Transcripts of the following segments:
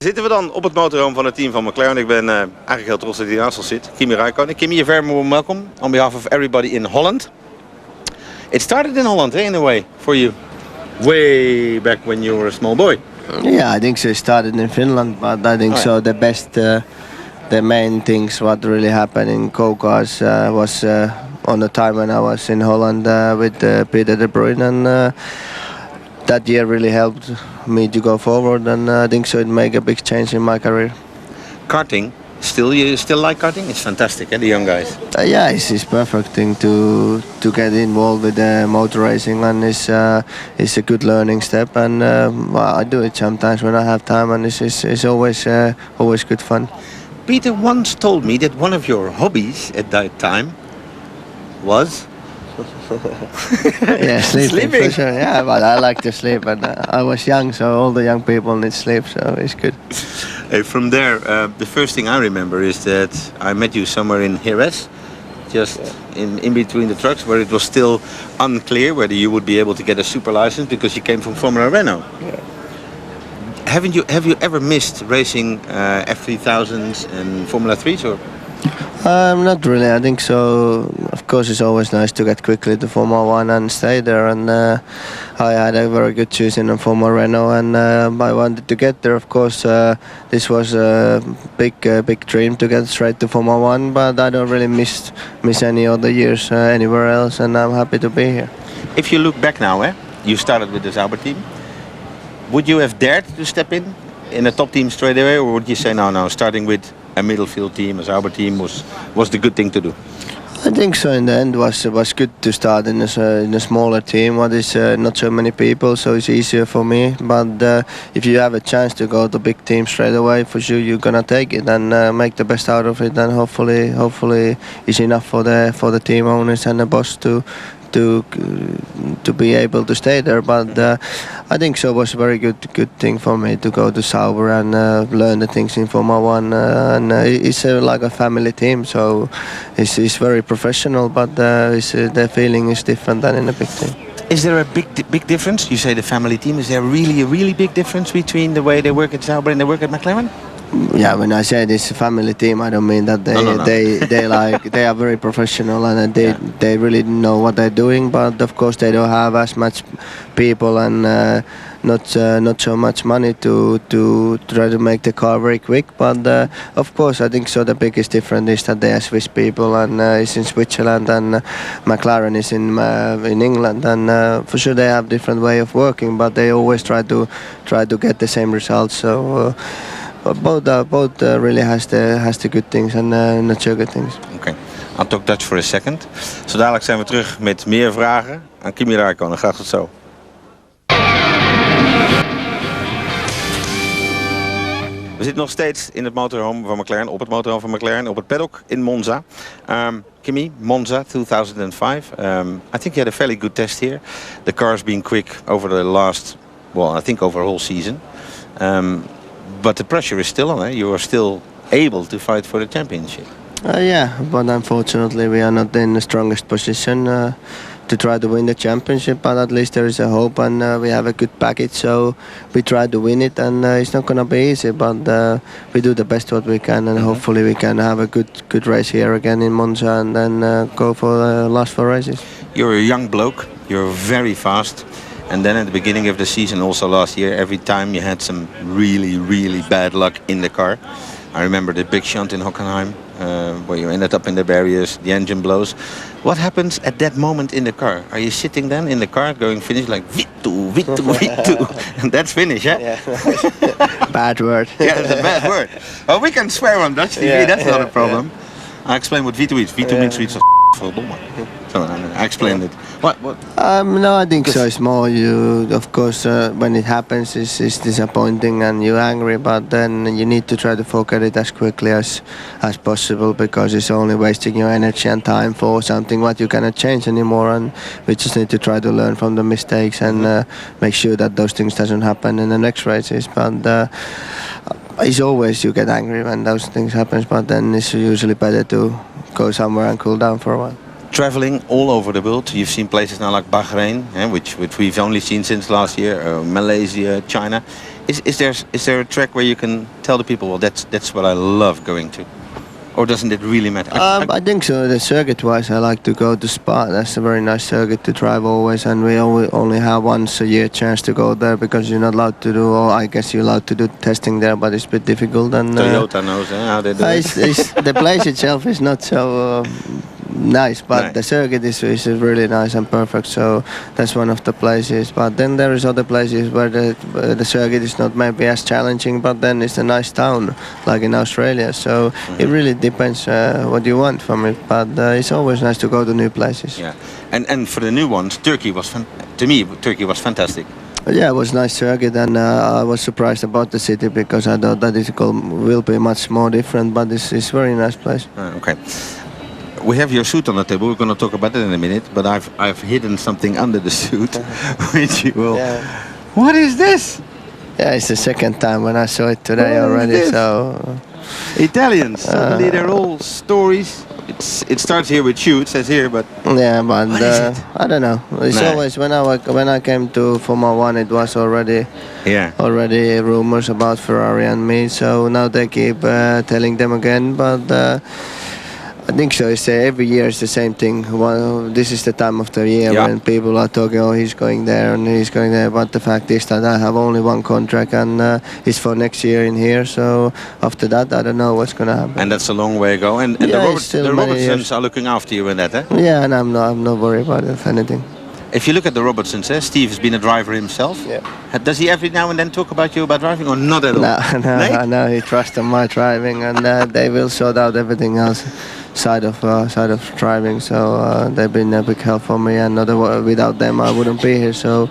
Zitten we dan op het motorhome van het team van McLaren. Ik ben eigenlijk heel trots dat hij naast ons zit. Kimi Räikkönen. Kimi, you're very warm welcome on behalf of everybody in Holland. It started in Holland, in a way, for you. Way back when you were a small boy. Yeah, I think so. It started in Finland, but I think so. The best, the main things what really happened in go-karts was on the time when I was in Holland with Peter De Bruyne, and that year really helped me to go forward, and I think so it made a big change in my career. Karting, you still like karting? It's fantastic, the young guys. Yeah, it's perfect thing to get involved with motor racing, and it's a good learning step, and I do it sometimes when I have time, and it's always good fun. Peter once told me that one of your hobbies at that time was yeah, sleeping. For sure. Yeah, but I like to sleep, and I was young, so all the young people need sleep, so it's good. Hey, from there, the first thing I remember is that I met you somewhere in Jerez, just in between the trucks, where it was still unclear whether you would be able to get a super license because you came from Formula Renault. Yeah. Have you ever missed racing F3000s and Formula 3s or? Not really. I think so. Of course, it's always nice to get quickly to Formula 1 and stay there. And I had a very good season in Formula Renault, and I wanted to get there. Of course, this was a big dream to get straight to Formula 1. But I don't really miss any other years anywhere else, and I'm happy to be here. If you look back now, you started with the Sauber team. Would you have dared to step in a top team straight away, or would you say no, starting with a middle field team, a Sauber team was the good thing to do? I think so. In the end, was good to start in a smaller team. What is not so many people, so it's easier for me. But if you have a chance to go to big team straight away, for sure you're gonna take it and make the best out of it. And hopefully, it's enough for the team owners and the boss to be able to stay there. But I think so was a very good thing for me to go to Sauber and learn the things in Formula 1. And it's like a family team, so it's very professional, but the feeling is different than in a big team. Is there a big difference? You say the family team. Is there really a really big difference between the way they work at Sauber and they work at McLaren? Yeah, when I say this family team, I don't mean that they are very professional and they really know what they're doing. But of course, they don't have as much people and not so much money to try to make the car very quick. But of course, I think so. The biggest difference is that they are Swiss people and it's in Switzerland, and McLaren is in England, and for sure they have different way of working, but they always try to get the same results. So. Both really has the good things and not so good things. Okay, I'll talk Dutch for a second. Zo dadelijk zijn we terug met meer vragen aan Kimi Räikkönen. Graag tot zo. We zitten nog steeds in het motorhome van McLaren, op het motorhome van McLaren, op het paddock in Monza. Kimi, Monza 2005. I think you had a fairly good test here. The car's been quick over the last, I think over a whole season. But the pressure is still on. You are still able to fight for the championship. Yeah, but unfortunately we are not in the strongest position to try to win the championship. But at least there is a hope, and we have a good package, so we try to win it. And it's not going to be easy, but we do the best what we can, and hopefully we can have a good race here again in Monza, and then go for the last 4 races. You're a young bloke. You're very fast. And then at the beginning of the season, also last year, every time you had some really bad luck in the car. I remember the big shunt in Hockenheim, where you ended up in the barriers, the engine blows. What happens at that moment in the car? Are you sitting then in the car going finish like Vitu, and that's finish, Yeah. Bad word. Yeah, it's a bad word. Well, we can swear on Dutch TV, that's not a problem. I explain what Vitu is. Vitu means iets verdomme. So I explained it. What? No, I think so. It's more of course, when it happens, it's disappointing and you're angry. But then you need to try to forget it as quickly as possible, because it's only wasting your energy and time for something what you cannot change anymore. And we just need to try to learn from the mistakes and make sure that those things doesn't happen in the next races. But it's always you get angry when those things happen. But then it's usually better to go somewhere and cool down for a while. traveling all over the world. You've seen places now like Bahrain, which we've only seen since last year, Malaysia, China. Is there a track where you can tell the people, well, that's what I love going to? Or doesn't it really matter? I think so. The circuit-wise, I like to go to Spa. That's a very nice circuit to drive always, and we only have once a year chance to go there because you're not allowed to do. Or I guess you're allowed to do testing there, but it's a bit difficult. And Toyota knows how they do it. the place itself is not so nice, but the circuit is really nice and perfect. So that's one of the places. But then there is other places where the circuit is not maybe as challenging, but then it's a nice town, like in Australia. So it really depends what you want from it. But it's always nice to go to new places. Yeah, and for the new ones, Turkey was Turkey was fantastic. Yeah, it was a nice circuit, and I was surprised about the city because I thought that it will be much more different. But it's a very nice place. Okay. We have your suit on the table. We're going to talk about it in a minute. But I've hidden something under the suit, which you will. Yeah. What is this? Yeah, it's the second time when I saw it today already. So Italians. Suddenly they're all stories. It starts here with you. It says here, but yeah, but I don't know. It's always when I came to Formula One, it was already rumors about Ferrari and me. So now they keep telling them again, but. I think so. It's every year it's the same thing. Well, this is the time of the year when people are talking, oh, he's going there and he's going there. But the fact is that I have only one contract and it's for next year in here. So after that, I don't know what's going to happen. And that's a long way to go. And the Robertsons are looking after you in that, eh? Yeah, and I'm not worried about it, if anything. If you look at the Robertsons, Steve has been a driver himself. Yeah. Does he every now and then talk about you about driving or not at all? No, he trusts on my driving and they will sort out everything else. Side of driving, so they've been a big help for me, and without them I wouldn't be here. So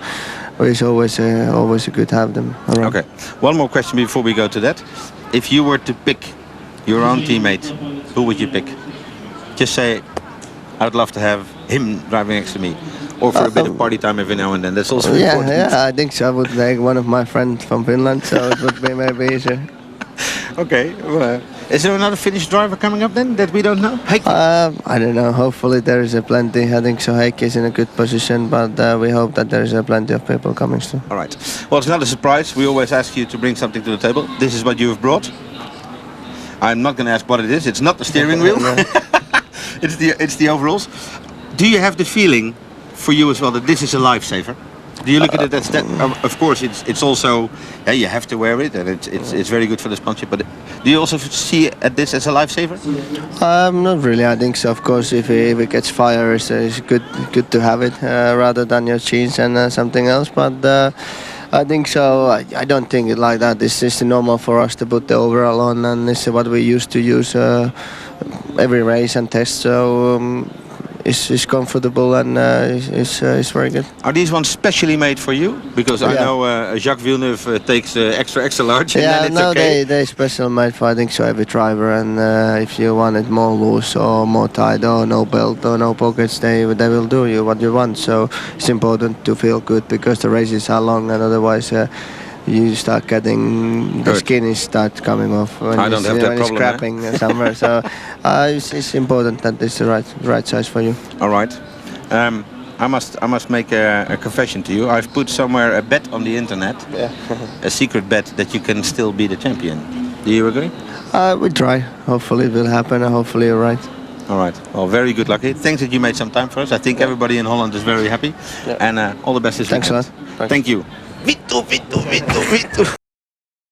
it's always good to have them around. Okay, one more question before we go to that. If you were to pick your own teammate, who would you pick? Just say, I'd love to have him driving next to me, or for a bit of party time every now and then. That's also important. Yeah, I think so. I would take one of my friends from Finland, so it would be maybe easier. Okay. Well, is there another Finnish driver coming up then that we don't know? I don't know. Hopefully there is plenty. I think so. Heikki is in a good position, but we hope that there is plenty of people coming soon. All right. Well, it's not a surprise. We always ask you to bring something to the table. This is what you have brought. I'm not going to ask what it is. It's not the steering wheel. It's the overalls. Do you have the feeling for you as well that this is a lifesaver? Do you look at it as that? Of course, it's also you have to wear it, and it's very good for the sponsorship. But do you also see at this as a lifesaver? Not really. I think so. Of course, if it gets fire, it's good to have it rather than your jeans and something else. But I think so. I don't think it like that. This is normal for us to put the overall on, and this is what we used to use every race and test. So. It's comfortable and it's very good. Are these ones specially made for you? Because I know Jacques Villeneuve takes extra large. Yeah, and then it's they're special made for I think so every driver. And if you want it more loose or more tight or no belt or no pockets, they will do you what you want. So it's important to feel good because the races are long and otherwise. You start getting the skin start coming off when I don't have that problem, it's scrapping somewhere. So it's important that it's the right size for you. All right. I must make a confession to you. I've put somewhere a bet on the internet, a secret bet that you can still be the champion. Do you agree? We try. Hopefully it will happen. And hopefully you're right. All right. Well, very good luck. Thanks that you made some time for us. I think everybody in Holland is very happy. And all the best this weekend. Thanks a lot. Thank you. Vitu.